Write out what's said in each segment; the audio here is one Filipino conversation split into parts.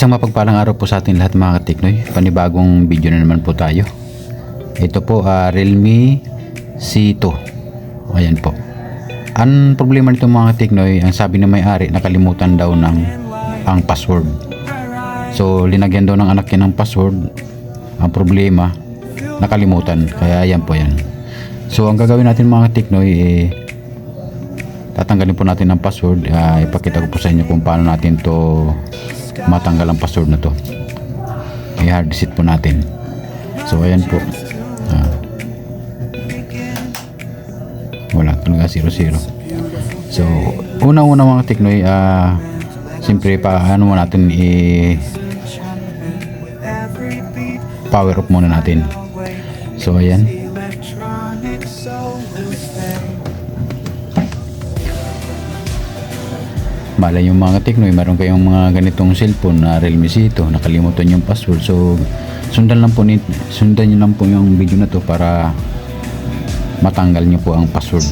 Isang mapagpalang araw po sa atin lahat mga katiknoy. Panibagong video na naman po tayo. Ito po Realme C2. Ayan po. Ang problema nito mga katiknoy, ang sabi ng may-ari, nakalimutan daw ang password. So linagyan daw ng anak niya ng password. Ang problema, nakalimutan. Kaya ayan po yan. So ang gagawin natin mga katiknoy, tatanggalin po natin ang password. Ipakita ko po sa inyo kung paano natin to matanggal ang password na to. I-hard reset po natin. So ayan po. Wala talaga 00. So una-una mga tiknoy, siyempre paano mo natin power off muna natin. So ayan. Malay yung mga tiknoy, meron kayong mga ganitong cellphone na Realme C2, nakalimutan yung password. So sundan nyo lang po yung video na to para matanggal nyo po ang password.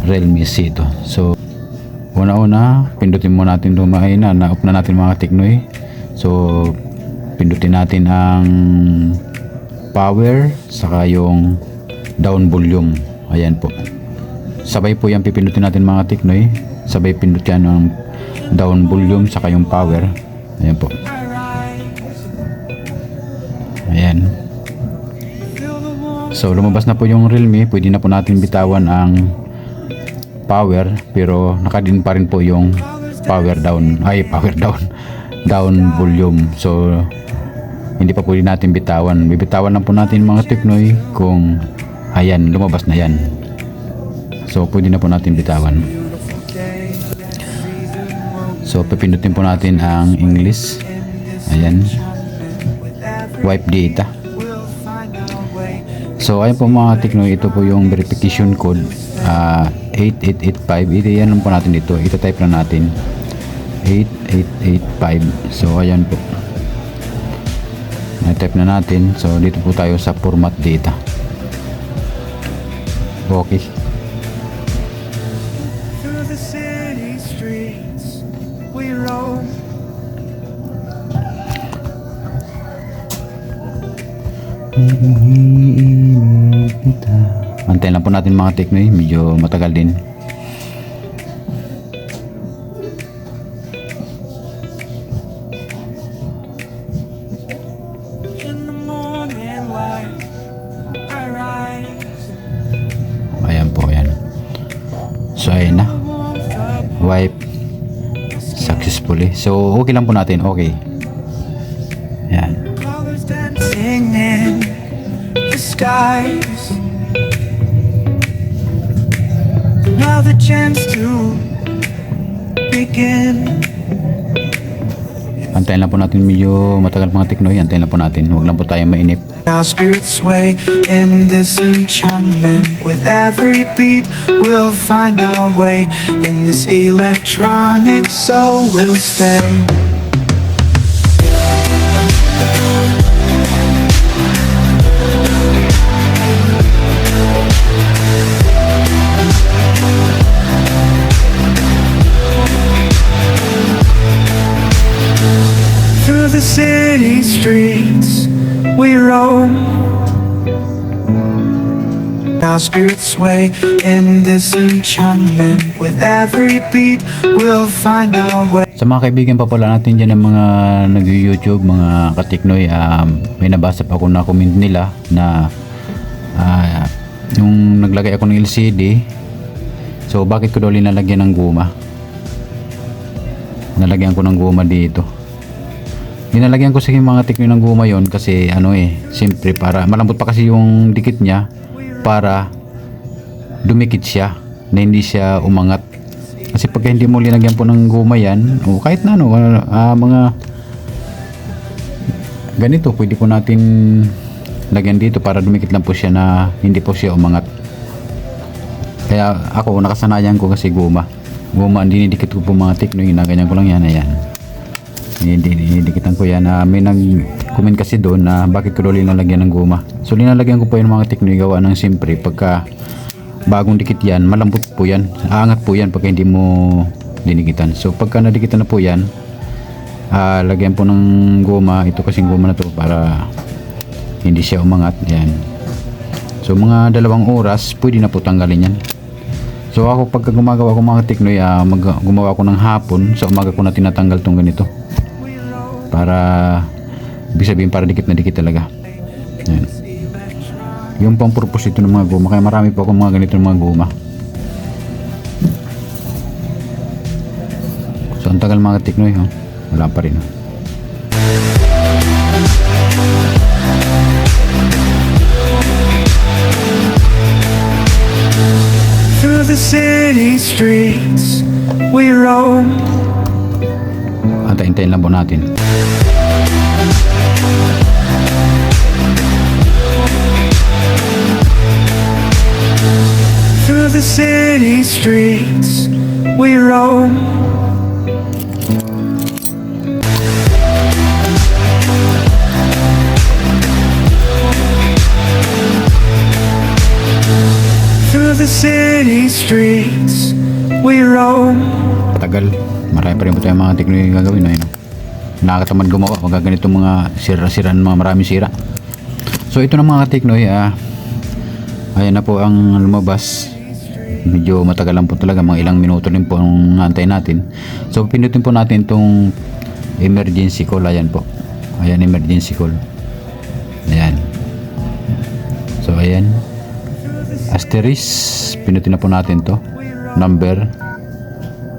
Realme C2. So una-una, pindutin mo natin lumain na-off na natin mga tiknoy. So pindutin natin ang power saka yung down volume. Ayan po. Sabay po yan pipindutin natin mga tiknoy. Sabay pindut yan ng down volume saka yung power. Ayan po. Ayan. So lumabas na po yung Realme. Pwede na po natin bitawan ang power, pero nakadin pa rin po yung power down down volume. So hindi pa pwede natin bitawan. Bibitawan lang po natin mga tiknoy kung ayan, lumabas na yan. So pwede na po natin bitawan. So pipindutin po natin ang English. Ayan, wipe data. So ayan po mga tiknoy, ito po yung verification code 8885. Yan lang po natin dito. Ita-type na natin 8885. So ayan po, na-type na natin. So dito po tayo sa format data. Okay. Antayin lang po natin mga tiknoy, medyo matagal din. Ayan po, ayan. So ayan na, wipe successfully. So okay lang po natin, okay. Ayan. Now the chance to begin. Antayin lang po natin, medyo matagal mga tiknoy. Antayin lang po natin, huwag lang po tayo mainip. Our spirits sway in this enchantment. With every beat we'll find our way. In this electronic soul we'll stay. Through the city streets we roam. Our spirits sway in this enchantment. With every beat we'll find our way. Sa mga kaibigan pa pala natin dyan, ng mga nag-YouTube, mga katiknoy, may nabasa pa ako na comment nila na yung naglagay ako ng LCD, so bakit ko daw linalagyan ng guma. Nalagyan ko ng guma dito. Linalagyan ko sa mga tiknoy ng guma yon kasi siyempre para malambot pa kasi yung dikit niya, para dumikit siya na hindi siya umangat. Kasi pagka hindi mo linagyan po ng guma yan, o kahit na mga ganito, pwede po natin lagyan dito para dumikit lang po siya na hindi po siya umangat. Kaya ako, nakasanayan ko kasi guma, dinidikit ko po mga tiknoy, ginaganyan ko lang yan. Ayan, didikitan ko yan. May nag-comment kasi doon na bakit ko daw linalagyan ng guma. So linalagyan ko po yung mga tiknoy gawa ng siyempre pagka bagong dikit yan, malambot po yan, aangat po yan pagka hindi mo dinikitan. So pagka nadikitan na po yan, lagyan po ng goma, ito kasing goma na to para hindi siya umangat. Yan. So mga 2 oras pwede na po tanggalin yan. So ako pagka gumagawa ko mga teknoy, gumawa ko ng hapon, sa umaga ko na tinatanggal tong ganito para ibig sabihin para dikit na dikit talaga. Yan. Yung pang purpose ito ng mga goma, kaya marami po akong mga ganito ng mga goma. So ang tagal mga teknoy, wala pa rin. Through the city streets we roam. Antayin-tayin lang po natin. Through the city streets we roam. Through the city streets we roam. Tagal, marami pa rin po tayong mga teknologi gagawin. Ayun. Nakakatamad gumawa, magaganito mga sira-sira, mga maraming sira. So ito na mga teknologi, ayan na po ang lumabas. Medyo matagal lang po talaga, mga ilang minuto rin po ang naantayin natin. So pinutin po natin itong emergency call. Ayan po, ayan, emergency call. Ayan. So ayan, asterisk, pinutin na po natin to, number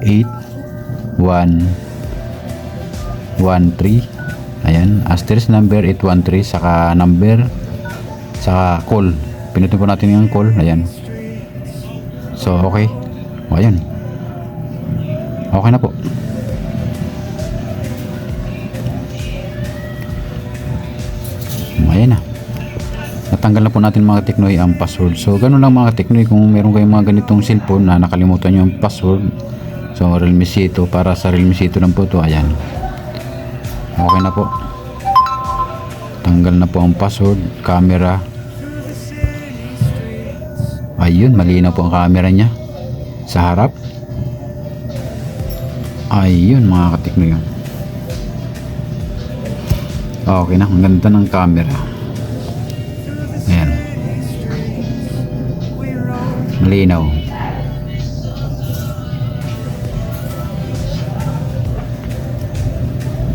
8113. Ayan, asterisk number 813, saka number, saka call, pinutin po natin yung call. Ayan. So okay, ayan, okay na po. Ayan na, natanggal na po natin mga teknoy ang password. So ganun lang mga teknoy, kung meron kayong mga ganitong cellphone na nakalimutan nyo yung password, so Realme C2, para sa Realme C2 lang po to. Ayan, okay na po, tanggal na po ang password. Camera, ayun, malinaw po ang camera nya sa harap. Ayun mga kateknoy, okay na, ang ganda ng camera. Ayan, malinaw.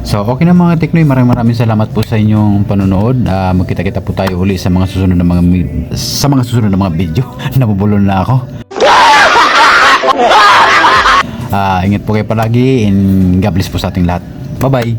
So okay na mga teknoy, maraming salamat po sa inyong panonood. Magkita-kita po tayo uli sa mga susunod na mga video. Nabubulol na ako. Ingat po kayo palagi, and God bless po sa ating lahat. Bye bye.